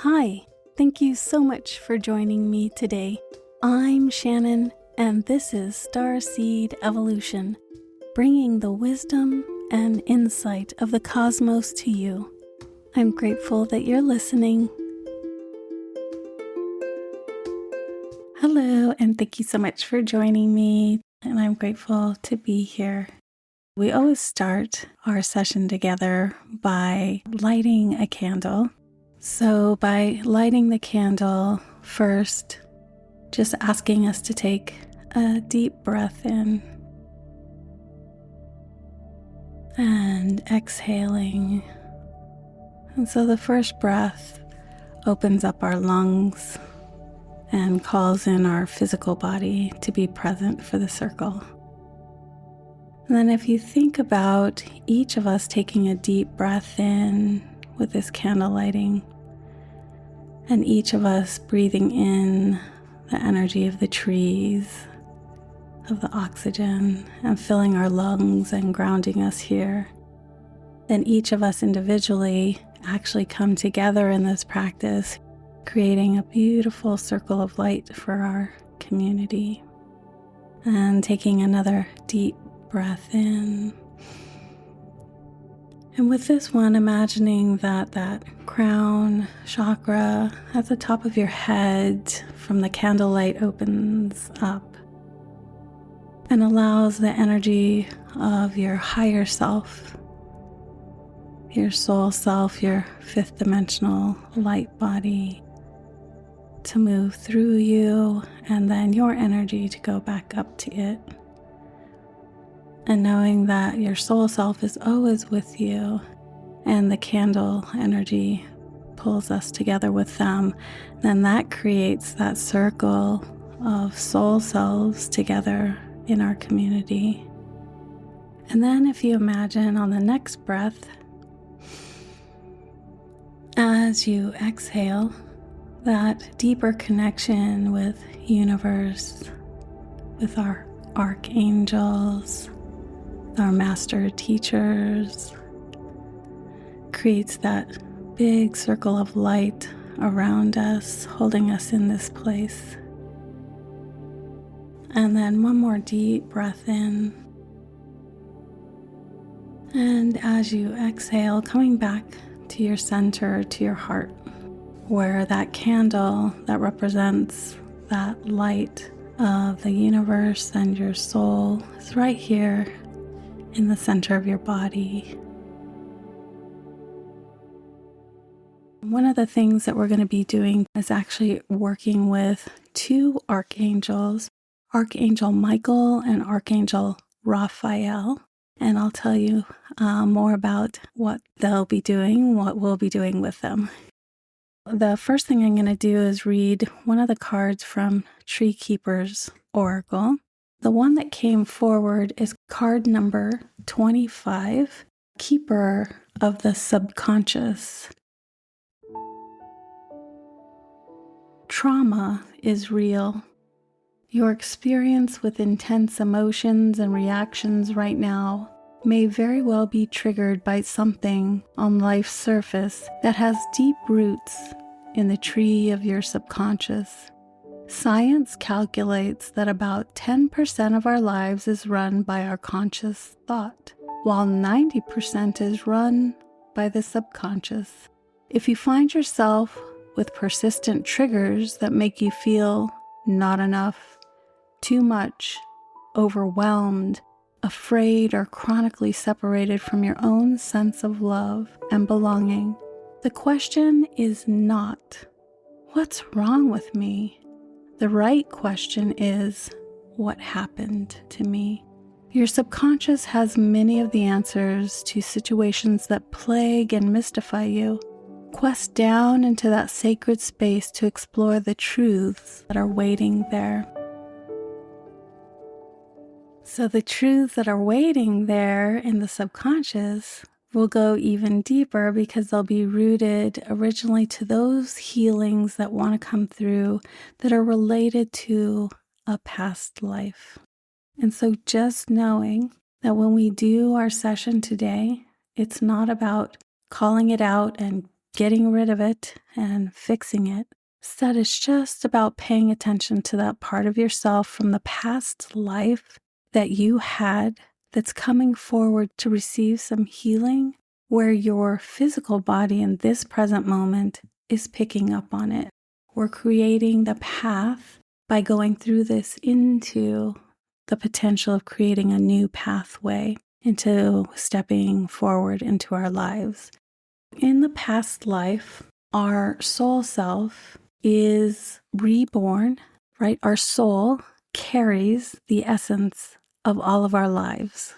Hi, thank you so much for joining me today. I'm Shannon, and this is Starseed Evolution, bringing the wisdom and insight of the cosmos to you. I'm grateful that you're listening. Hello, and thank you so much for joining me, and I'm grateful to be here. We always start our session together by lighting a candle. So by lighting the candle first, just asking us to take a deep breath in and exhaling. And so the first breath opens up our lungs and calls in our physical body to be present for the circle. And then if you think about each of us taking a deep breath in with this candle lighting, and each of us breathing in the energy of the trees, of the oxygen, and filling our lungs and grounding us here, then each of us individually actually come together in this practice, creating a beautiful circle of light for our community. And taking another deep breath in. And with this one, imagining that crown chakra at the top of your head from the candlelight opens up and allows the energy of your higher self, your soul self, your fifth dimensional light body to move through you, and then your energy to go back up to it. And knowing that your soul self is always with you, and the candle energy pulls us together with them, then that creates that circle of soul selves together in our community. And then if you imagine on the next breath, as you exhale, that deeper connection with universe, with our archangels, our master teachers, creates that big circle of light around us, holding us in this place. And then one more deep breath in. And as you exhale, coming back to your center, to your heart, where that candle that represents that light of the universe and your soul is right here in the center of your body. One of the things that we're going to be doing is actually working with two archangels, Archangel Michael and Archangel Raphael. And I'll tell you more about what they'll be doing, what we'll be doing with them. The first thing I'm going to do is read one of the cards from Tree Keeper's Oracle. The one that came forward is card number 25, Keeper of the Subconscious. Trauma is real. Your experience with intense emotions and reactions right now may very well be triggered by something on life's surface that has deep roots in the tree of your subconscious. Science calculates that about 10% of our lives is run by our conscious thought, while 90% is run by the subconscious. If you find yourself with persistent triggers that make you feel not enough, too much, overwhelmed, afraid, or chronically separated from your own sense of love and belonging, the question is not, what's wrong with me? The right question is, what happened to me? Your subconscious has many of the answers to situations that plague and mystify you. Quest down into that sacred space to explore the truths that are waiting there. So the truths that are waiting there in the subconscious will go even deeper because they'll be rooted originally to those healings that want to come through that are related to a past life. And so just knowing that when we do our session today, it's not about calling it out and getting rid of it and fixing it. Instead, it's just about paying attention to that part of yourself from the past life that you had that's coming forward to receive some healing, where your physical body in this present moment is picking up on it. We're creating the path by going through this into the potential of creating a new pathway into stepping forward into our lives. In the past life, our soul self is reborn, right? Our soul carries the essence of all of our lives.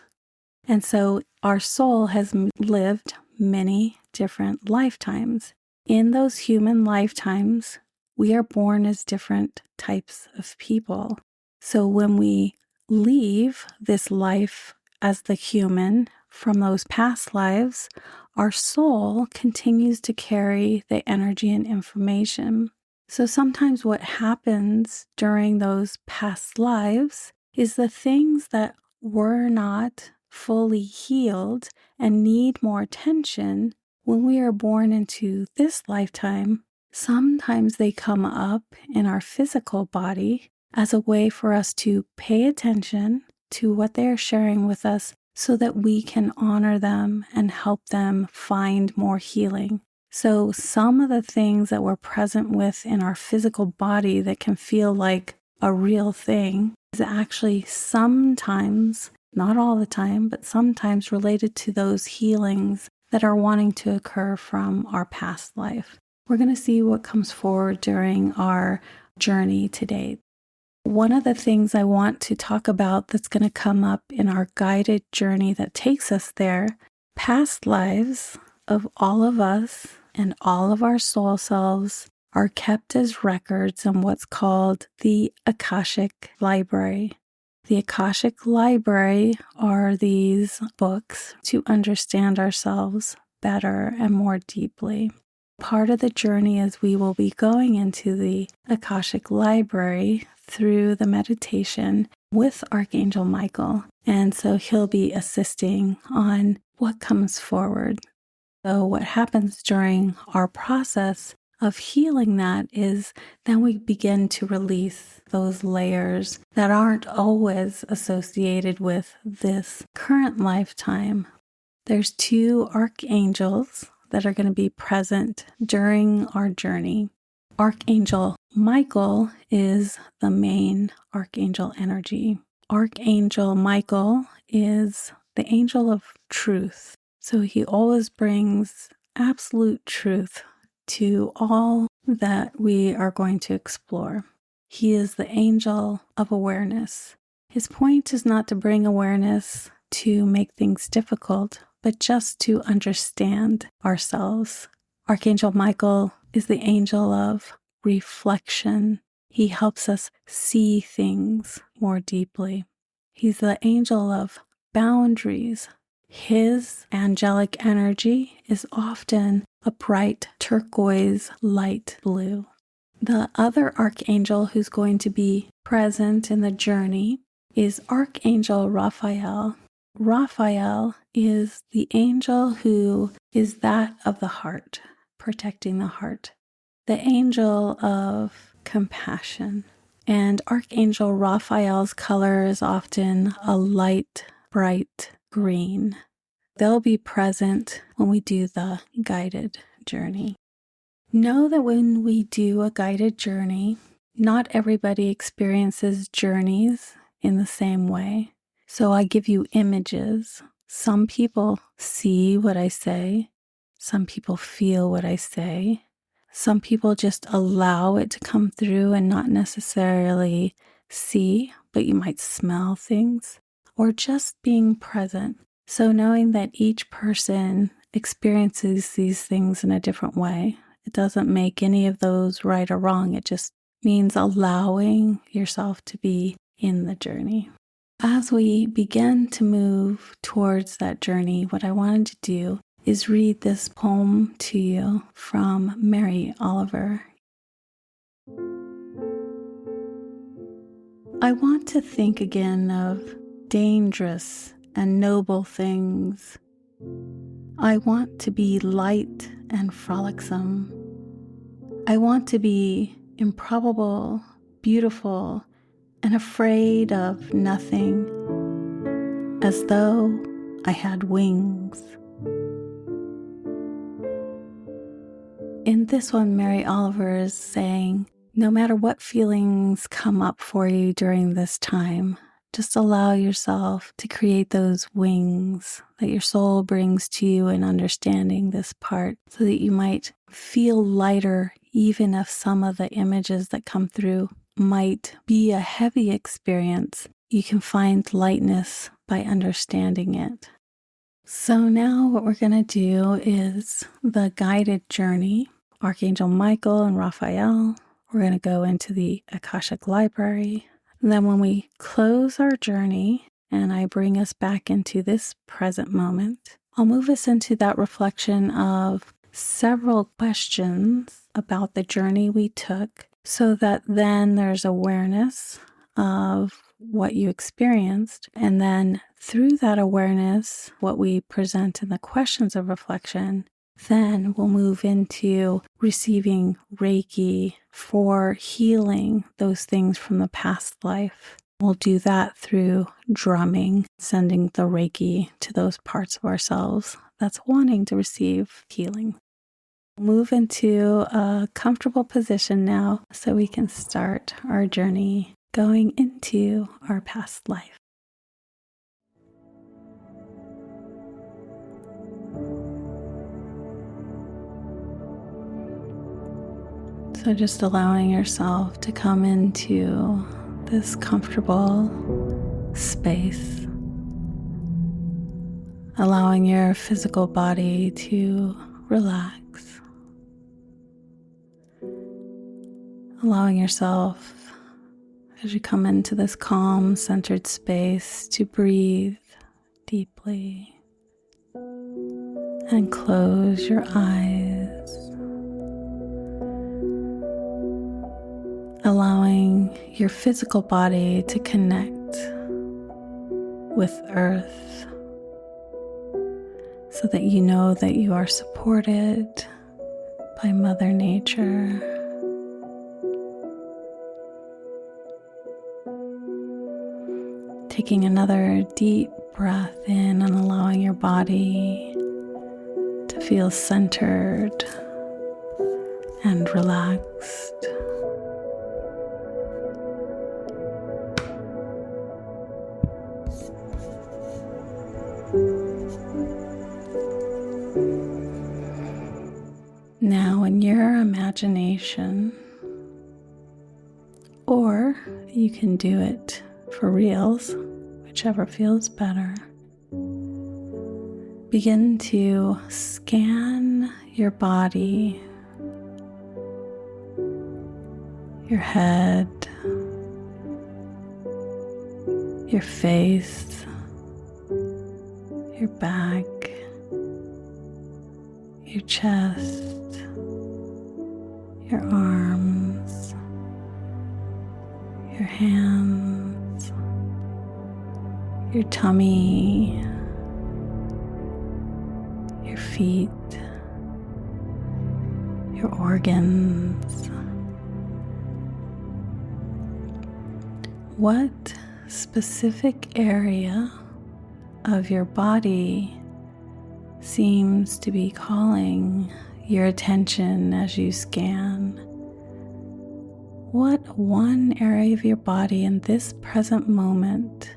And so our soul has lived many different lifetimes. In those human lifetimes, we are born as different types of people. So when we leave this life as the human from those past lives, our soul continues to carry the energy and information. So sometimes what happens during those past lives is the things that were not fully healed and need more attention when we are born into this lifetime. Sometimes they come up in our physical body as a way for us to pay attention to what they are sharing with us so that we can honor them and help them find more healing. So some of the things that we're present with in our physical body that can feel like a real thing is actually sometimes, not all the time, but sometimes related to those healings that are wanting to occur from our past life. We're going to see what comes forward during our journey today. One of the things I want to talk about that's going to come up in our guided journey that takes us there, past lives of all of us and all of our soul selves are kept as records in what's called the Akashic Library. The Akashic Library are these books to understand ourselves better and more deeply. Part of the journey is we will be going into the Akashic Library through the meditation with Archangel Michael. And so he'll be assisting on what comes forward. So what happens during our process of healing that is then we begin to release those layers that aren't always associated with this current lifetime. There's 2 archangels that are going to be present during our journey. Archangel Michael is the main archangel energy. Archangel Michael is the angel of truth. So he always brings absolute truth to all that we are going to explore. He is the angel of awareness. His point is not to bring awareness to make things difficult, but just to understand ourselves. Archangel Michael is the angel of reflection. He helps us see things more deeply. He's the angel of boundaries. His angelic energy is often a bright turquoise light blue. The other archangel who's going to be present in the journey is Archangel Raphael. Raphael is the angel who is that of the heart, protecting the heart, the angel of compassion. And Archangel Raphael's color is often a light, bright green. They'll be present when we do the guided journey. Know that when we do a guided journey, not everybody experiences journeys in the same way. So I give you images. Some people see what I say. Some people feel what I say. Some people just allow it to come through and not necessarily see, but you might smell things, or just being present. So knowing that each person experiences these things in a different way. It doesn't make any of those right or wrong. It just means allowing yourself to be in the journey. As we begin to move towards that journey, what I wanted to do is read this poem to you from Mary Oliver. I want to think again of dangerous and noble things, I want to be light and frolicsome. I want to be improbable, beautiful, and afraid of nothing, as though I had wings. In this one, Mary Oliver is saying, no matter what feelings come up for you during this time, just allow yourself to create those wings that your soul brings to you in understanding this part, so that you might feel lighter, even if some of the images that come through might be a heavy experience. You can find lightness by understanding it. So now what we're going to do is the guided journey. Archangel Michael and Raphael. We're going to go into the Akashic Library. And then when we close our journey and I bring us back into this present moment, I'll move us into that reflection of several questions about the journey we took, so that then there's awareness of what you experienced. And then through that awareness, what we present in the questions of reflection, then we'll move into receiving Reiki for healing those things from the past life. We'll do that through drumming, sending the Reiki to those parts of ourselves that's wanting to receive healing. Move into a comfortable position now so we can start our journey going into our past life. So just allowing yourself to come into this comfortable space, allowing your physical body to relax, allowing yourself as you come into this calm, centered space to breathe deeply and close your eyes. Allowing your physical body to connect with Earth, so that you know that you are supported by Mother Nature. Taking another deep breath in and allowing your body to feel centered and relaxed. Now, in your imagination, or you can do it for reals, whichever feels better, begin to scan your body, your head, your face, your back, your chest, your arms, your hands, your tummy, your feet, your organs. What specific area of your body seems to be calling your attention as you scan? What one area of your body in this present moment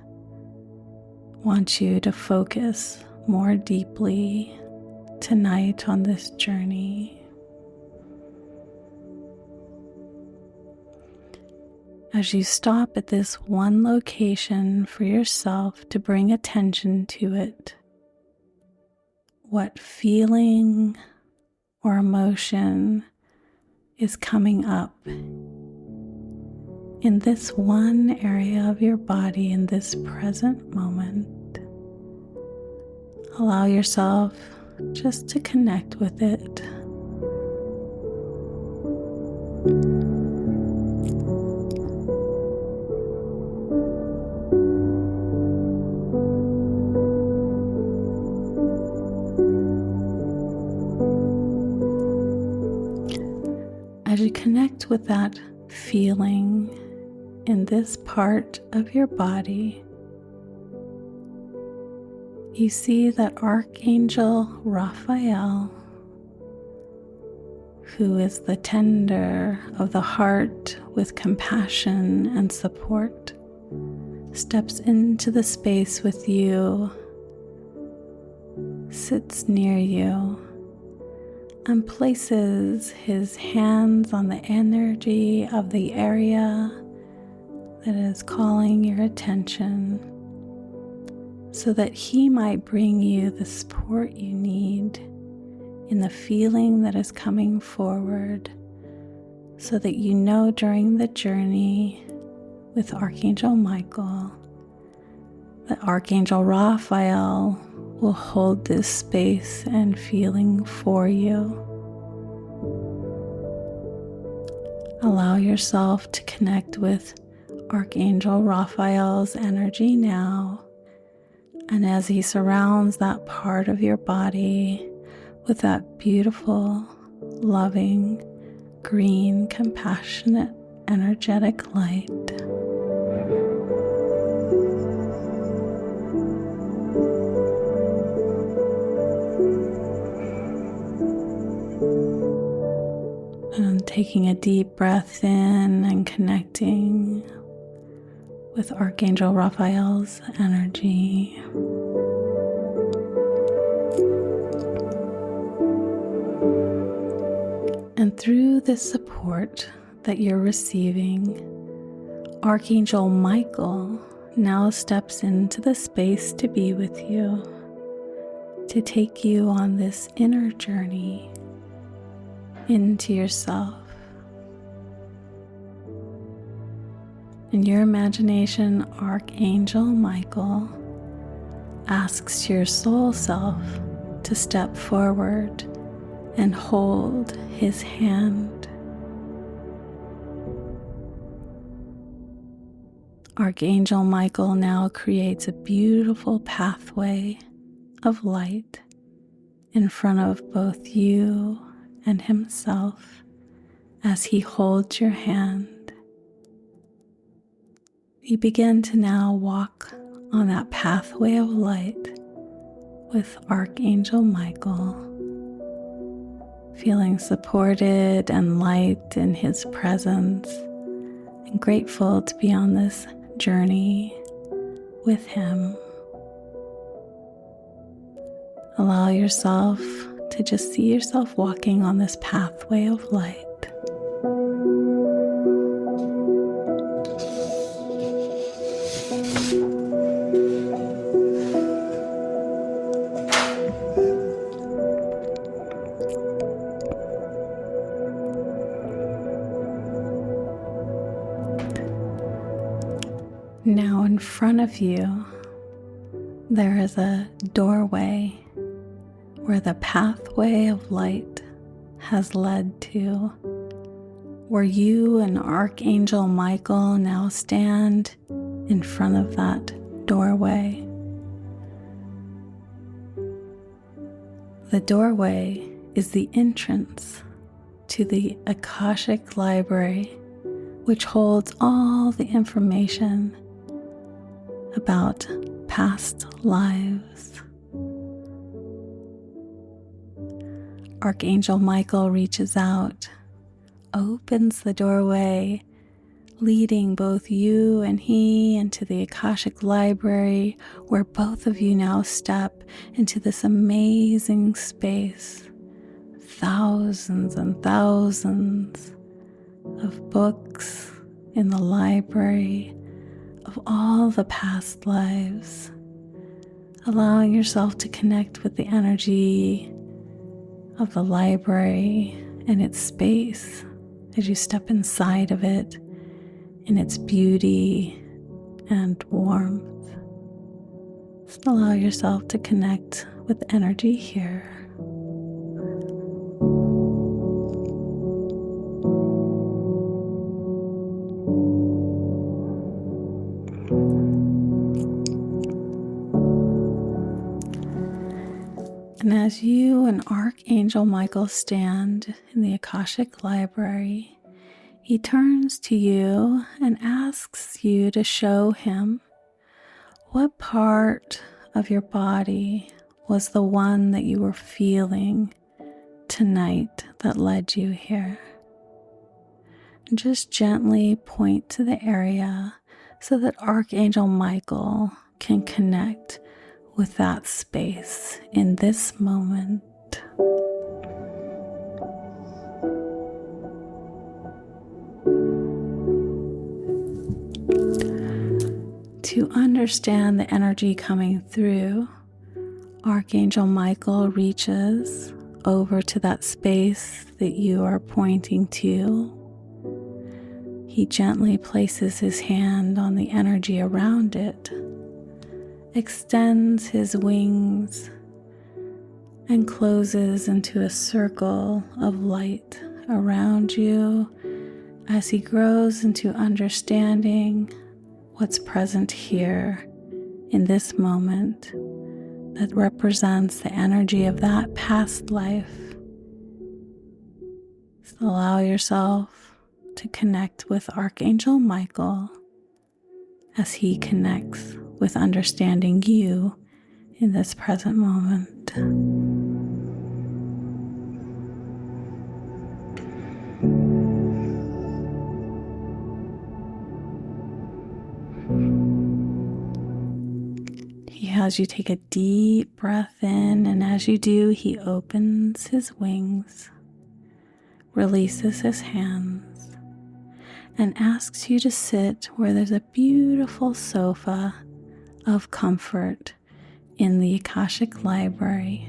wants you to focus more deeply tonight on this journey? As you stop at this one location for yourself to bring attention to it, what feeling or emotion is coming up in this one area of your body in this present moment? Allow yourself just to connect with it. as you connect with that feeling in this part of your body, you see that Archangel Raphael, who is the tender of the heart with compassion and support, steps into the space with you, sits near you, and places his hands on the energy of the area that is calling your attention, so that he might bring you the support you need in the feeling that is coming forward, so that you know during the journey with Archangel Michael that Archangel Raphael will hold this space and feeling for you. Allow yourself to connect with Archangel Raphael's energy now, and as he surrounds that part of your body with that beautiful, loving, green, compassionate, energetic light. And taking a deep breath in and connecting with Archangel Raphael's energy. And through this support that you're receiving, Archangel Michael now steps into the space to be with you, to take you on this inner journey into yourself. In your imagination, Archangel Michael asks your soul self to step forward and hold his hand. Archangel Michael now creates a beautiful pathway of light in front of both you and himself as he holds your hand. You begin to now walk on that pathway of light with Archangel Michael, feeling supported and light in his presence, and grateful to be on this journey with him. Allow yourself to just see yourself walking on this pathway of light. Now in front of you, there is a doorway where the pathway of light has led to, where you and Archangel Michael now stand in front of that doorway. The doorway is the entrance to the Akashic Library, which holds all the information about past lives. Archangel Michael reaches out, opens the doorway, leading both you and he into the Akashic Library, where both of you now step into this amazing space. Thousands and thousands of books in the library of all the past lives, allowing yourself to connect with the energy of the library and its space as you step inside of it in its beauty and warmth. Just allow yourself to connect with the energy here. And And as you and Archangel Michael stand in the Akashic Library, he turns to you and asks you to show him what part of your body was the one that you were feeling tonight that led you here. And just gently point to the area so that Archangel Michael can connect with that space in this moment. To understand the energy coming through, Archangel Michael reaches over to that space that you are pointing to. He gently places his hand on the energy around it, extends his wings, and closes into a circle of light around you as he grows into understanding what's present here in this moment that represents the energy of that past life. So allow yourself to connect with Archangel Michael as he connects with understanding you in this present moment. He has you take a deep breath in, and as you do, he opens his wings, releases his hands, and asks you to sit where there's a beautiful sofa of comfort in the Akashic Library.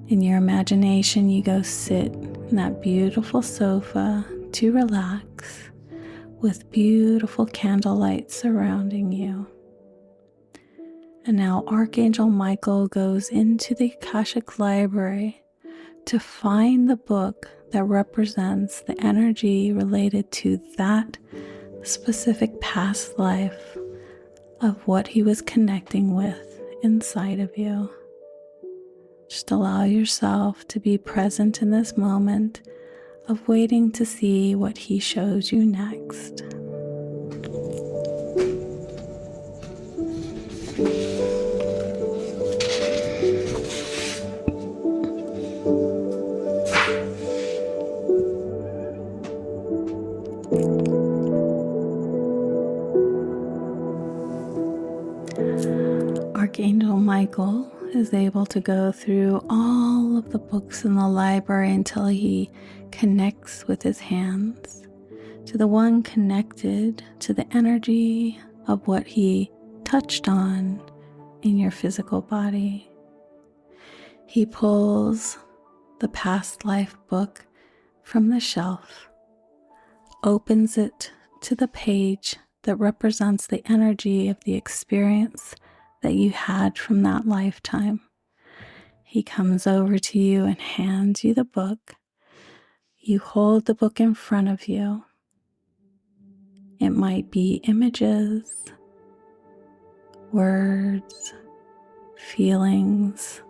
In your imagination, you go sit in that beautiful sofa to relax with beautiful candlelight surrounding you. And now Archangel Michael goes into the Akashic Library to find the book that represents the energy related to that specific past life of what he was connecting with inside of you. Just allow yourself to be present in this moment of waiting to see what he shows you next. Archangel Michael is able to go through all of the books in the library until he connects with his hands to the one connected to the energy of what he touched on in your physical body. He pulls the past life book from the shelf, opens it to the page that represents the energy of the experience that you had from that lifetime. He comes over to you and hands you the book. You hold the book in front of you. It might be images, words, feelings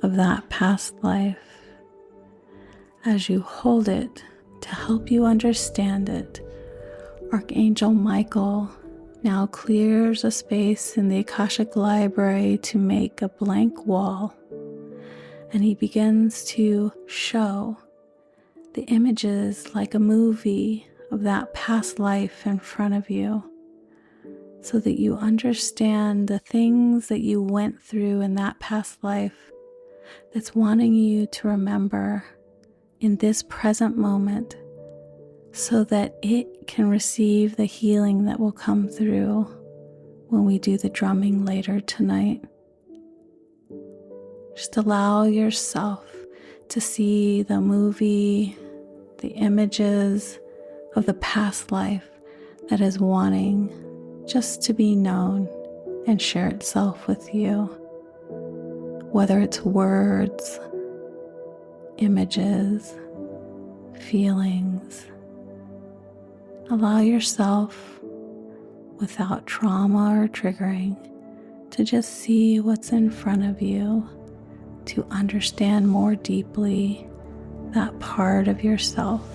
of that past life. As you hold it to help you understand it, Archangel Michael now clears a space in the Akashic Library to make a blank wall, and he begins to show the images like a movie of that past life in front of you, so that you understand the things that you went through in that past life that's wanting you to remember in this present moment, so that it can receive the healing that will come through when we do the drumming later tonight. Just allow yourself to see the movie, the images of the past life that is wanting just to be known and share itself with you. Whether it's words, images, feelings, allow yourself, without trauma or triggering, to just see what's in front of you, to understand more deeply that part of yourself.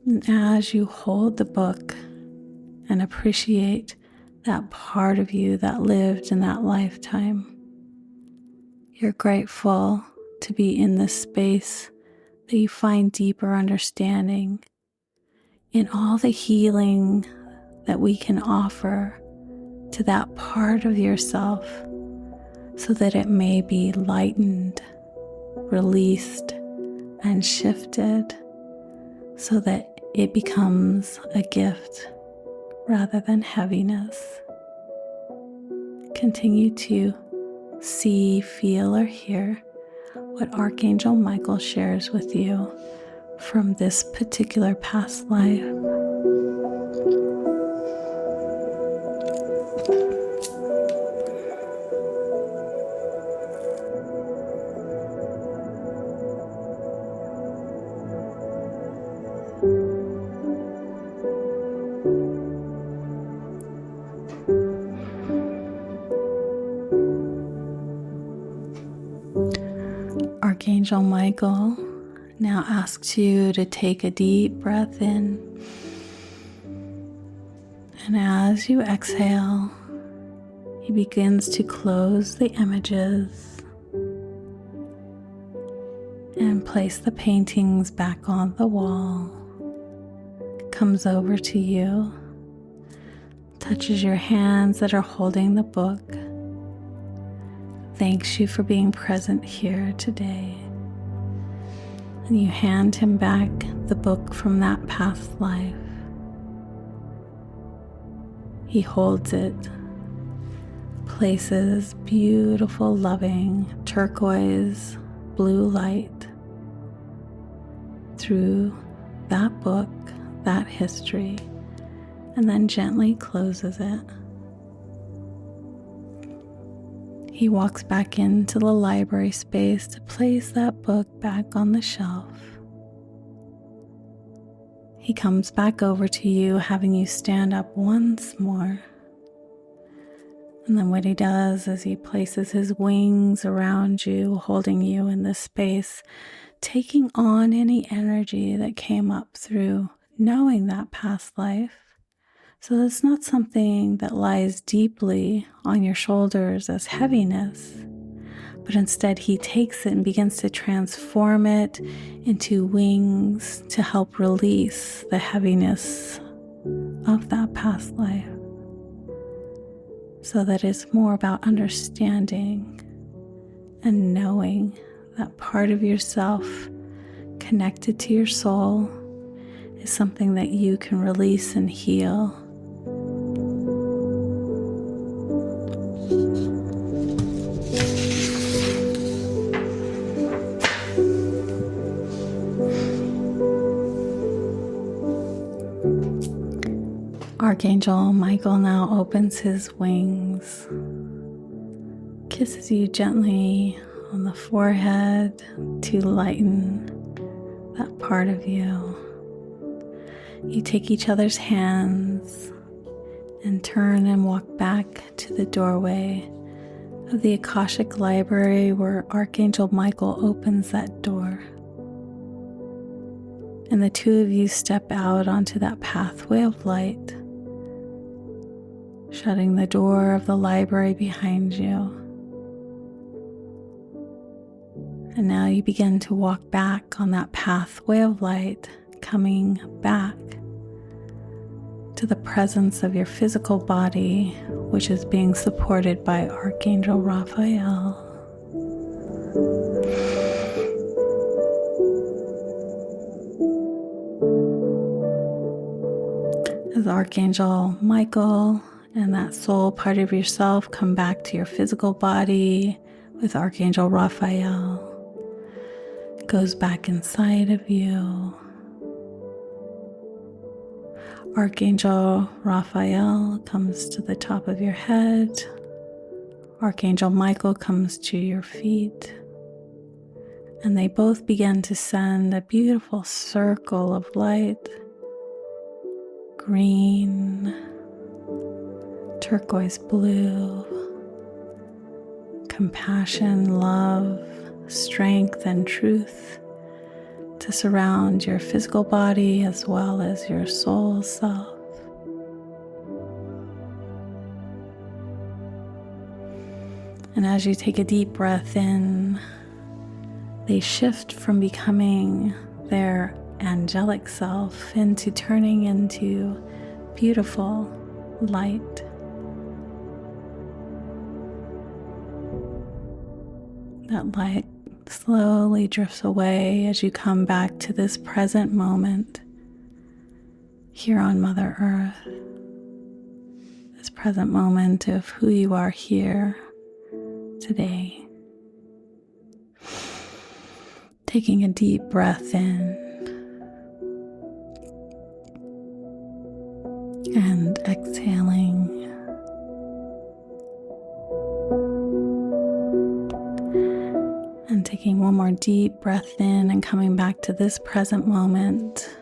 And as you hold the book and appreciate that part of you that lived in that lifetime, you're grateful to be in this space that you find deeper understanding in all the healing that we can offer to that part of yourself so that it may be lightened, released, and shifted so that it becomes a gift rather than heaviness. Continue to see, feel, or hear what Archangel Michael shares with you from this particular past life. Archangel Michael now asks you to take a deep breath in, and as you exhale, he begins to close the images and place the paintings back on the wall. Comes over to you, touches your hands that are holding the book, thanks you for being present here today. And you hand him back the book from that past life. He holds it, places beautiful, loving turquoise blue light through that book, that history, and then gently closes it. He walks back into the library space to place that book back on the shelf. He comes back over to you, having you stand up once more. And then what he does is he places his wings around you, holding you in this space, taking on any energy that came up through knowing that past life. So it's not something that lies deeply on your shoulders as heaviness, but instead he takes it and begins to transform it into wings to help release the heaviness of that past life, so that it's more about understanding and knowing that part of yourself connected to your soul is something that you can release and heal. Archangel Michael now opens his wings, kisses you gently on the forehead to lighten that part of you. You take each other's hands and turn and walk back to the doorway of the Akashic Library, where Archangel Michael opens that door. And the two of you step out onto that pathway of light, shutting the door of the library behind you. And now you begin to walk back on that pathway of light, coming back to the presence of your physical body, which is being supported by Archangel Raphael. As Archangel Michael and that soul part of yourself come back to your physical body with Archangel Raphael, goes back inside of you. Archangel Raphael comes to the top of your head. Archangel Michael comes to your feet. And they both begin to send a beautiful circle of light green, turquoise blue, compassion, love, strength, and truth to surround your physical body as well as your soul self. And as you take a deep breath in, they shift from becoming their angelic self into turning into beautiful light. That light slowly drifts away as you come back to this present moment here on Mother Earth. This present moment of who you are here today. Taking a deep breath in and exhaling. And taking one more deep breath in and coming back to this present moment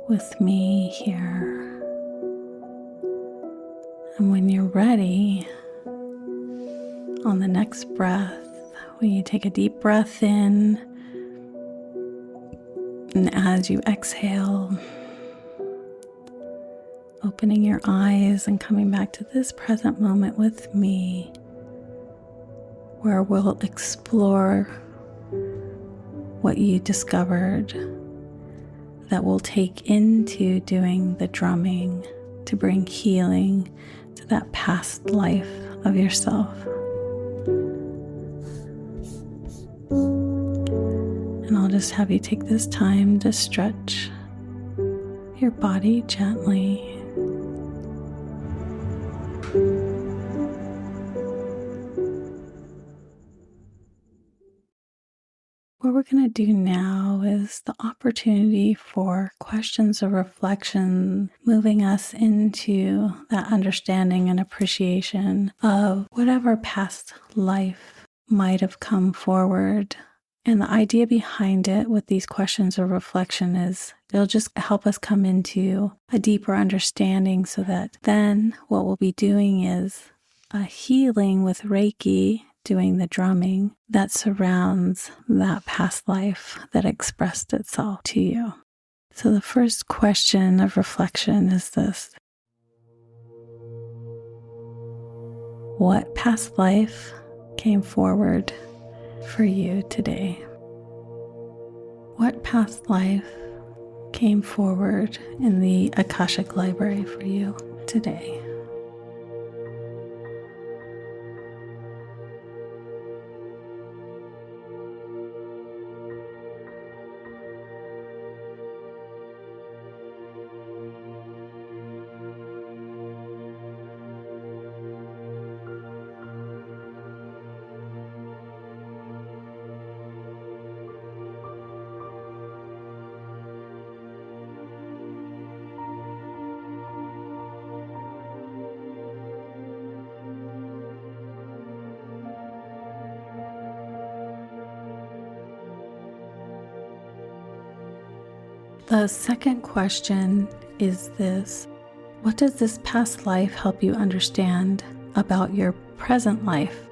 with me here. And when you're ready, on the next breath, when you take a deep breath in, and as you exhale, opening your eyes and coming back to this present moment with me, where we'll explore what you discovered that will take into doing the drumming to bring healing to that past life of yourself. And I'll just have you take this time to stretch your body gently. What we're going to do now is the opportunity for questions of reflection, moving us into that understanding and appreciation of whatever past life might have come forward. And the idea behind it with these questions of reflection is it'll just help us come into a deeper understanding so that then what we'll be doing is a healing with Reiki, doing the drumming that surrounds that past life that expressed itself to you. So the first question of reflection is this: what past life came forward for you today? What past life came forward in the Akashic Library for you today? The second question is this: what does this past life help you understand about your present life?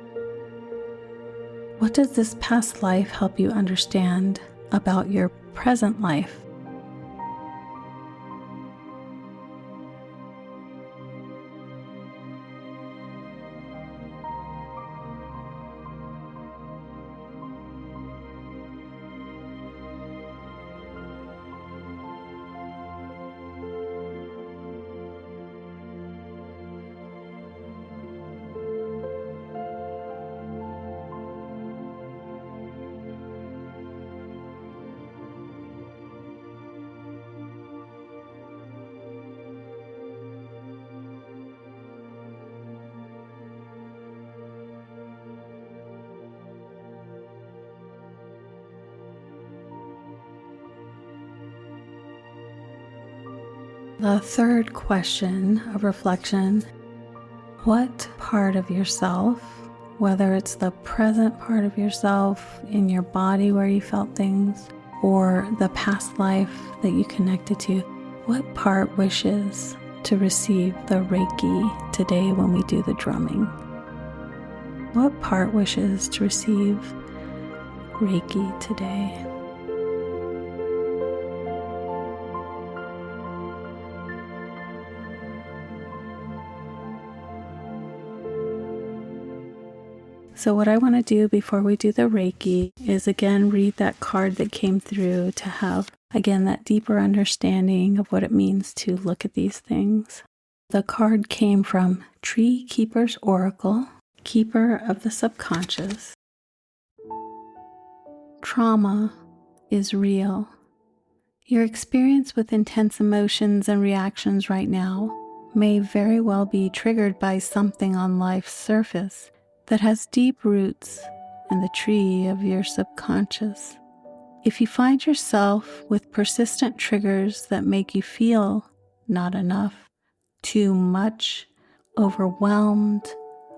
What does this past life help you understand about your present life? The third question of reflection: what part of yourself, whether it's the present part of yourself in your body where you felt things, or the past life that you connected to, What part wishes to receive the Reiki today when we do the drumming? What part wishes to receive Reiki today? So what I want to do before we do the Reiki is again read that card that came through to have, again, that deeper understanding of what it means to look at these things. The card came from Tree Keeper's Oracle, Keeper of the Subconscious. Trauma is real. Your experience with intense emotions and reactions right now may very well be triggered by something on life's surface that has deep roots in the tree of your subconscious. If you find yourself with persistent triggers that make you feel not enough, too much, overwhelmed,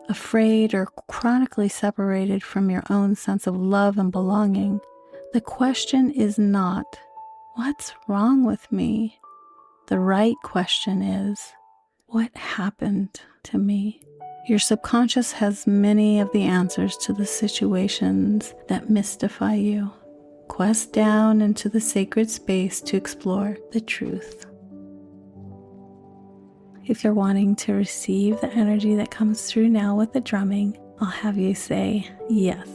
afraid, or chronically separated from your own sense of love and belonging, the question is not, what's wrong with me? The right question is, what happened to me? Your subconscious has many of the answers to the situations that mystify you. Quest down into the sacred space to explore the truth. If you're wanting to receive the energy that comes through now with the drumming, I'll have you say yes.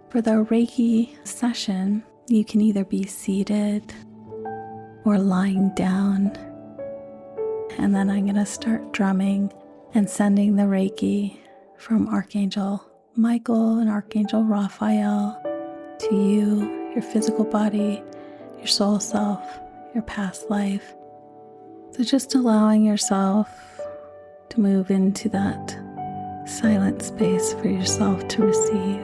For the Reiki session, you can either be seated or lying down, and then I'm going to start drumming and sending the Reiki from Archangel Michael and Archangel Raphael to you, your physical body, your soul self, your past life. So just allowing yourself to move into that silent space for yourself to receive.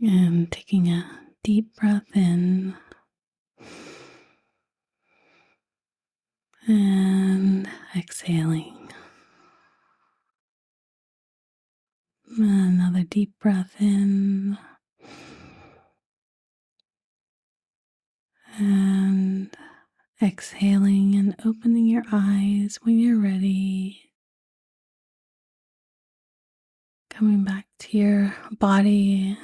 And taking a deep breath in and exhaling. Another deep breath in and exhaling and opening your eyes when you're ready. Coming back to your body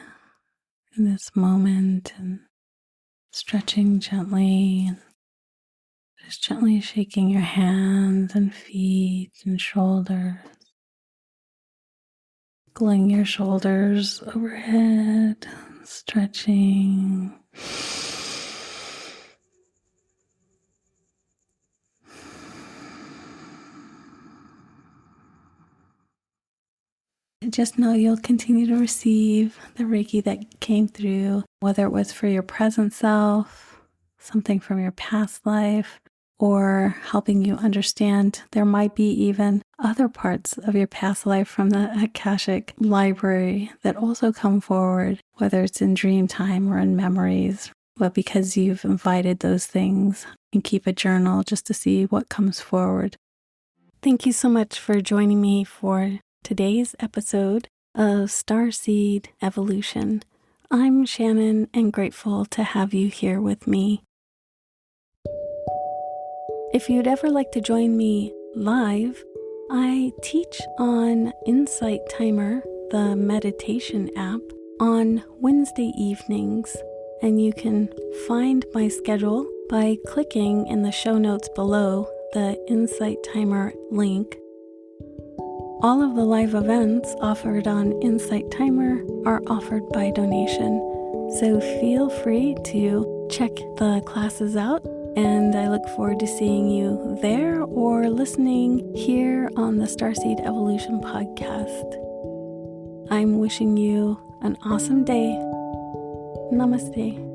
in this moment and stretching gently, and just gently shaking your hands and feet and shoulders. Wiggling your shoulders overhead, stretching. Just know you'll continue to receive the Reiki that came through, whether it was for your present self, something from your past life, or helping you understand there might be even other parts of your past life from the Akashic Library that also come forward, whether it's in dream time or in memories. But because you've invited those things, and keep a journal just to see what comes forward. Thank you so much for joining me for today's episode of Starseed Evolution. I'm Shannon and grateful to have you here with me. If you'd ever like to join me live, I teach on Insight Timer, the meditation app, on Wednesday evenings, and you can find my schedule by clicking in the show notes below the Insight Timer link. All of the live events offered on Insight Timer are offered by donation, so feel free to check the classes out, and I look forward to seeing you there or listening here on the Starseed Evolution podcast. I'm wishing you an awesome day. Namaste.